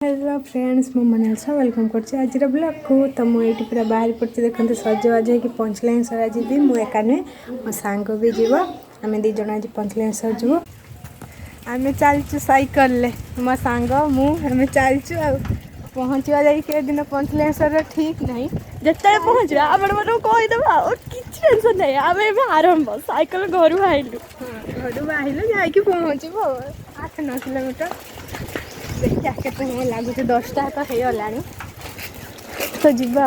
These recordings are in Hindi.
हेलो फ्रेंड्स मो मनासा वेलकम करछि आज ब्लॉग को। तो मुझे पूरा बाहर पड़ती देखते सजबाज हो पंचलिंगेश्वर आज भी मुझे एका नुहे मो सांग भी जीव आम दी जन आज पंचलिंगेश्वर जीव आम चलचु साइकल मो सांग मुझे चलचु आ पहुँचवा जाए दिन पंचलिंगेश्वर ठीक नहीं जिते पहुँचवा आप कहीदे कि टेंशन नहीं आम आरंभ साइकल घर बाहर घर बाहर जाकि पहुँचब 8-9 किलोमीटर देखिए केते लगुच 10टा तो हो गला तो जीवा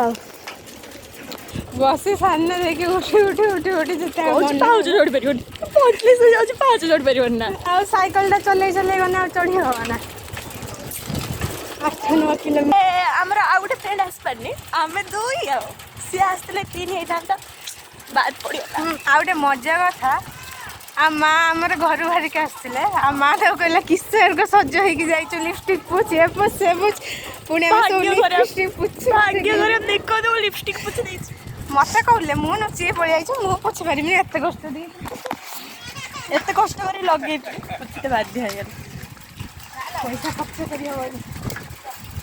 बसी सामने देखिए उठी उठी उठी उठी जिते पाँच जोड़ पार 5 जोड़ पार ना आ साइकल चल चल गना चढ़ी हवा ना 8-9 किलोमीटर आमर आउ गोटे फ्रेंड आसपारनी आम दुई सी आसते 3 होता बाद पड़ा आ गोटे मजा कथा आ माँ आमर घर बाहरिक आसते आ माँ तो कहला किसर को सज होगी जाइए लिपस्टिक पूछ ये पूछ से पूछ पुणे लिपस्टिक पूछ देख दो लिपस्टिक पूछ मत कहले मु नुची पड़ जाइए मु पूछ पारि एत कष्ट एत कष्ट कर लगे पूछते बाध्य हो पैसा खर्च कर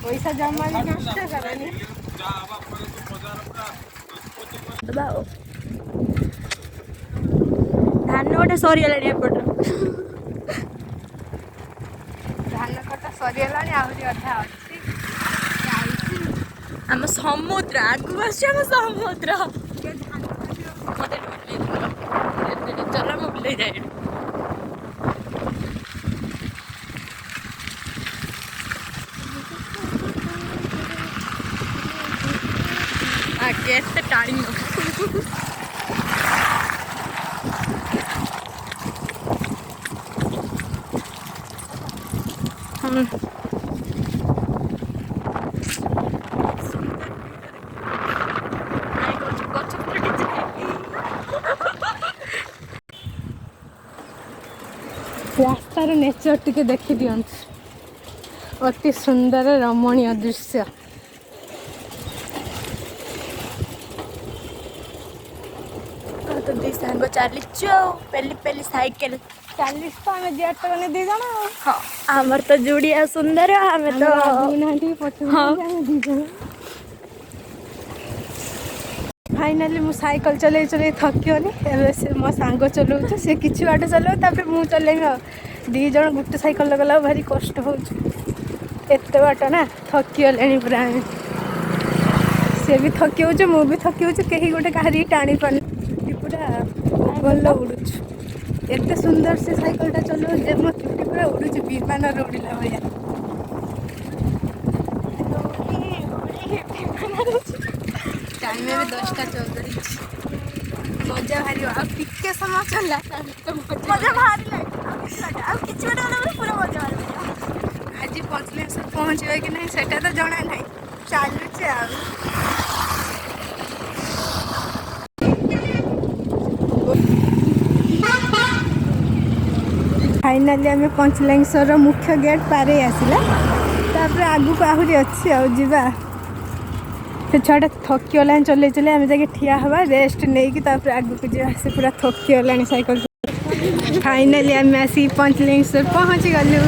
पैसा जमा भी नष्ट करनी धान गोटे सरीगला एपट धान कटा सरीगला आहरी अधा अच्छी आम समुद्र आगू आस समुद्र चल मैं बुले जाए आगे टाणी रास्तार नेचर टिके देखी दियंतु अति सुंदर रमणीय दृश्य तो दी सांग चलीचु पेली पेली साइकिल 40 तो आम जेट मैंने दी जन हाँ आमर तो जुड़िया सुंदर आम तो हाँ फाइनाली मु साइकिल चले चले थकियोनी एवं से मो सांग चलाऊ सी कि बाट चलाऊ मु चलेबी दी जन गोटे साइकिल गला भारी कष्ट हो बाट ना थकिगले पूरा सी भी थकी हो मु भी थकी हो कहीं गोटे कहीं टाणी पानी पूरा भल उड़ुचु एत सुंदर से साइकिलटा चलो जे मो चुटी पूरा उड़ुचु विमान उड़िला भाया टाइम में 10:14 मजा भारी टिके समय चलला मजा भारी पूरा मजा आज पंचलिंगेश्वर पहुँचे कि नहीं सेटा तो जना ना चलुचे फाइनाली आम पंचलिंगेश्वर मुख्य गेट पार आसला तापर आगू को आहरी अच्छी आवा से छुआटा थकिगला चले चले आम जाके ठिया हवा रेस्ट नहीं कि आगू को जा से पूरा थकिगला साइकिल फाइनाली आम आसी पंचलिंगेश्वर पहुँची गलु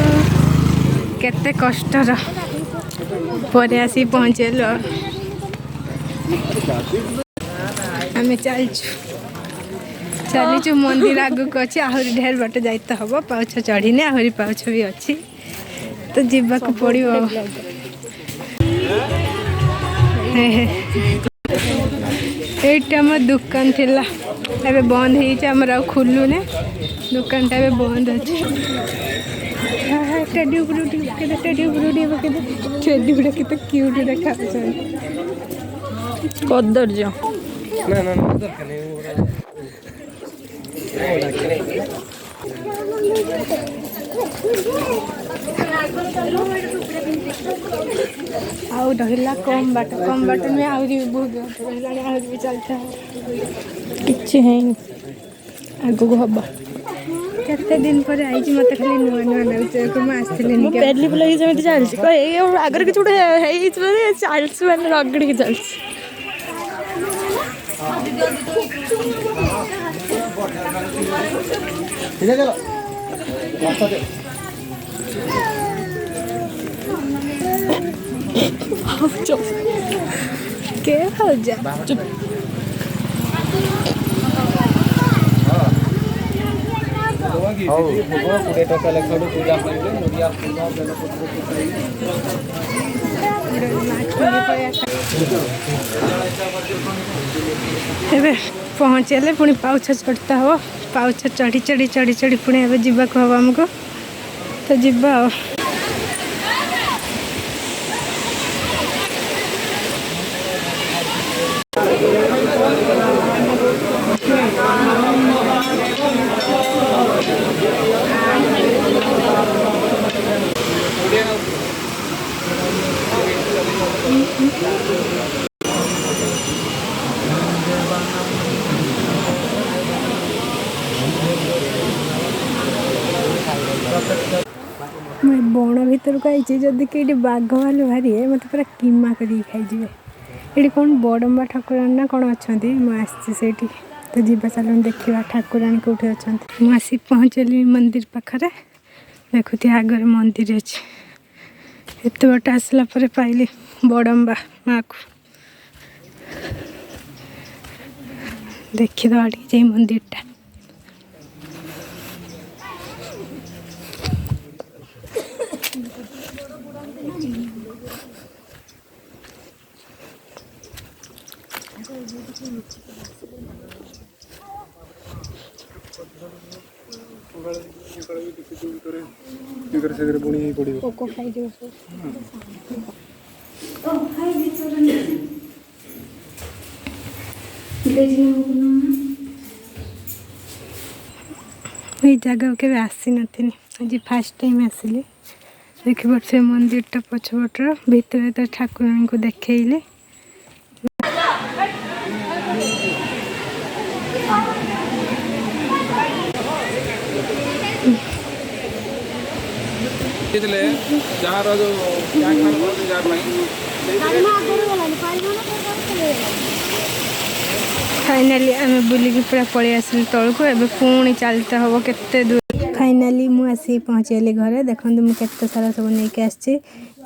केते कष्टर पर आसी पहुँचल आम चलीचु मंदिर आगू को अच्छी आहरी ढेर बाट जाते हम पाउछ चढ़ीने आहरी पाउछ भी अच्छी तो जीवा को पड़ो ये दुकान थिला एबे बंद होमर आ खुलूने दुकान टा बंद अच्छे टेडी गुड़ा के क्यूट देखा कदर्य आउ रहा कम बाट में आहरी बहुत आहरी भी चलता कि आगू हम केते दिन पर आई मत खाली नुआ नुआ लगुच पेली बुलाई जमी चलती आगर कि चलती मैंने रगड़ के चलती के भाउजा एबे पहुँचले पुणी पाउछ चढ़ता हो पाउछ चढ़ी चढ़ी चढ़ी चढ़ी पुणी एबे जीवाक हम आमको तो जीवा मैं बण भर को आई जदि कि बाघ भालू भारी मत पूरा किमा कर खाई ये कौन बड़म्बा ठाकुराणी ना कौन अच्छा मुझे तो जीवा चलन देखा ठाकुराणी कौटे अच्छा मुझे पहुँचली मंदिर पाखरे देखुती आगर मंदिर अच्छे एत बाट आसला पाइली बड़म्बा माँ को देखीद जाए मंदिरटा जगह के आसी नी आज फास्ट टाइम आसिली देख से मंदिरटा पछपटर भितर तो ठाकुराणी को देखले फाइनाली आम बुलिकी पूरा पलि आसिल तौक एवं पुणी चलते हम केते दूर फाइनाली मुझे पहुँचली घरे देखो मुझे सारा सब नहीं आसी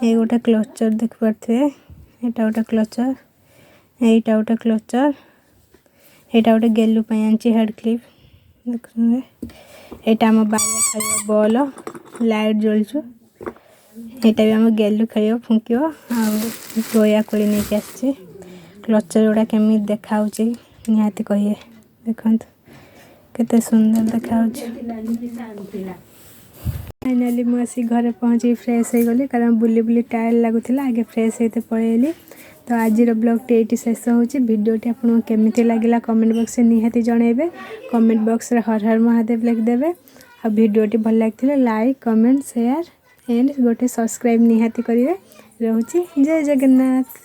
गोटे क्लचर देख पारे यहाँ गोटे क्लचर यहाँ गोटे क्लचर यहाँ गोटे गेलु आनी हेड क्लिप देख यहाँ आम बाया खेल बॉल लाइट जलचु यहाँ भी आम गेलु खेल फुंक गोया कोली नहीं आसी क्लचर गुड़ा केमी देखा निहाती कहे देखो केते सुंदर देखा फाइनाली मुझे घरे पहुँची फ्रेश हो गली कारण बुली बुली टायर लगुला आगे फ्रेश होते पलैली तो आज ब्लॉग ये शेष होची वीडियोटी आपको केमिति लगिला कमेंट बॉक्स में निहाती जनइबे कमेंट बॉक्स रे हर हर महादेव लिखिदेवे आ वीडियोटी भल लगी लाइक कमेंट शेयर एंड गोटे सब्सक्राइब निहाती करेंगे रोची जय जगन्नाथ।